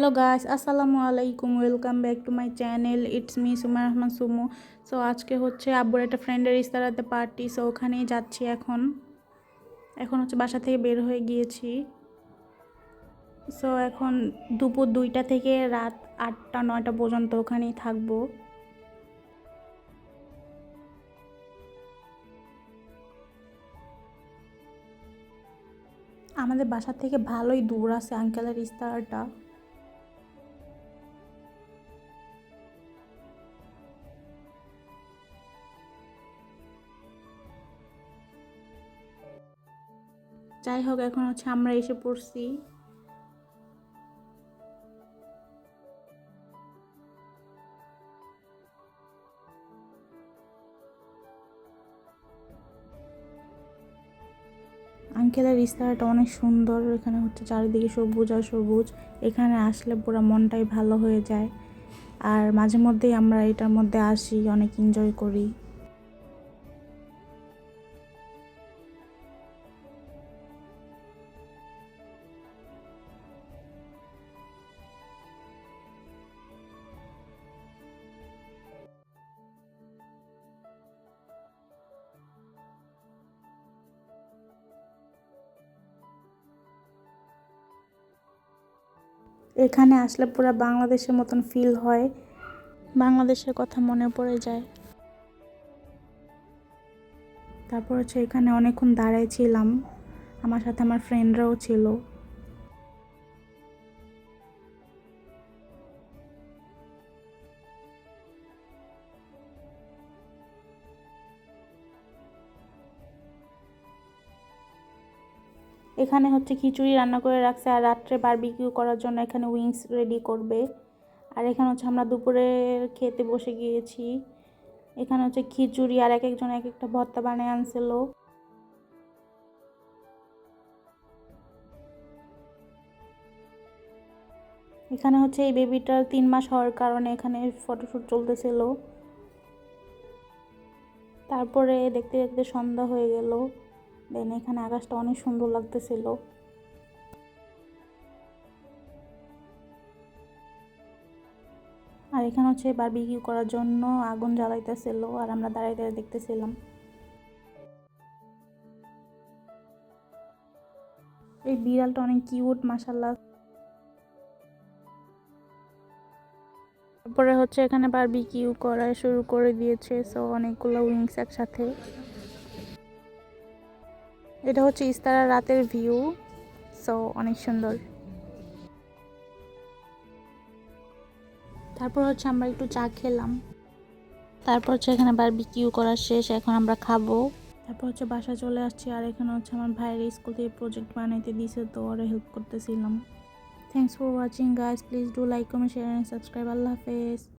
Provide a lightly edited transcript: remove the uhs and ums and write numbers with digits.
Hello guys, আসসালামু আলাইকুম। Welcome back to my channel. It's me Suma Rahman Sumu. So আজকে হচ্ছে আব্বুর একটা ফ্রেন্ডের ইস্তারাতে পার্টি। সো ওখানেই যাচ্ছি এখন। এখন হচ্ছে বাসা থেকে বের হয়ে গিয়েছি। সো এখন দুপুর 2টা থেকে রাত 8টা 9টা পর্যন্ত ওখানেই থাকবো। আমাদের বাসা থেকে ভালোই দূর আছে আঙ্কেলের ইস্তারাটা। যাই হোক, এখন হচ্ছে আমরা এসে পড়ছি। আঙ্কেলের ইস্তারাটা অনেক সুন্দর। এখানে হচ্ছে চারিদিকে সবুজ আর সবুজ। এখানে আসলে পুরো মনটাই ভালো হয়ে যায়। আর মাঝে মধ্যেই আমরা এটার মধ্যে আসি, অনেক এনজয় করি। এখানে আসলে পুরো বাংলাদেশের মতন ফিল হয়, বাংলাদেশের কথা মনে পড়ে যায়। তারপর হচ্ছে এখানে অনেকক্ষণ দাঁড়াই ছিলাম, আমার সাথে আমার ফ্রেন্ডরাও ছিল। এখানে হচ্ছে খিচুড়ি রান্না করে রাখছে, আর রাত্রে বারবিকিউ করার জন্য এখানে উইংস রেডি করবে। আর এখানে হচ্ছে আমরা দুপুরে খেতে বসে গিয়েছি। এখানে হচ্ছে খিচুড়ি আর এক একজন এক একটা ভর্তা বানিয়ে আনছিল। এখানে হচ্ছে এই বেবিটার 3 মাস হওয়ার কারণে এখানে ফটোশ্যুট চলতেছিল। তারপরে দেখতে দেখতে সন্ধ্যা হয়ে গেল। দেন এখানে আকাশটা অনেক সুন্দর লাগতেছিল। আর এখানে হচ্ছে বারবিকিউ করার জন্য আগুন জ্বালাইতেছিল, আর আমরা দাঁড়ায় দাঁড়ায় দেখতেছিলাম। এই বিড়ালটা অনেক কিউট, মাশাআল্লাহ। তারপরে হচ্ছে এখানে বারবিকিউ করা শুরু করে দিয়েছে। সো অনেকগুলো উইংস একসাথে। এটা হচ্ছে ইস্তারা রাতের ভিউ। সো অনেক সুন্দর। তারপর হচ্ছে আমরা একটু চা খেলাম। তারপর হচ্ছে এখানে বারবিকিউ করা শেষ, এখন আমরা খাবো। তারপর হচ্ছে বাসা চলে আসছি। আর এখানে হচ্ছে আমার ভাইয়ের স্কুল থেকে প্রজেক্ট বানাইতে দিছে, তো ওরা হেল্প করতেছিলাম। Thanks for watching guys, please do like, comment, share and subscribe. Allah হাফেজ।